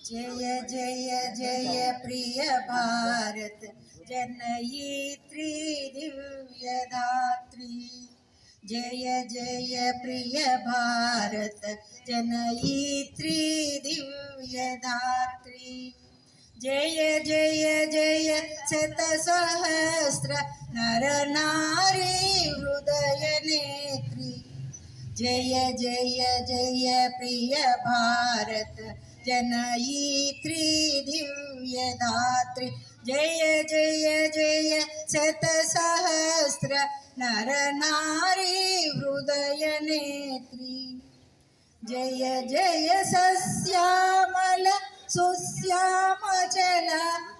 जय जय जय प्रिय भारत जनयित्री दिव्यदात्री। जय जय प्रिय भारत जनयित्री दिव्यदात्री। जय जय जय शतसहस्र नर नारी हृदय नेत्री। जय जय जय प्रिय भारत जनयित्री दिव्यदात्री। जय जय जय शतसहस्र नर नारी हृदय नेत्री। जय जय सस्यामल सुश्यामचल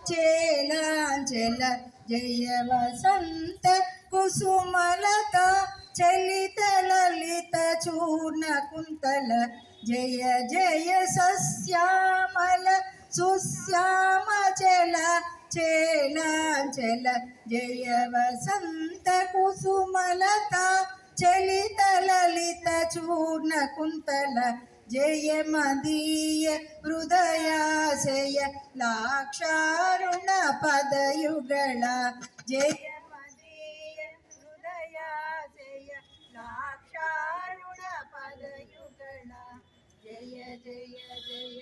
चेलांचल। जय वसंत कुसुमलता चलित ललित चूर्ण कुंतल। जय जय सस्यामल सुश्यामचल चेलांचल। जय वसंत कुसुमलता चलित ललित चूर्ण कुंतल। जय मदीय हृदयाशय लाक्षारुण पदयुगल। जय मदीय हृदयाशय लाक्षारुण पदयुगल। जय जय जय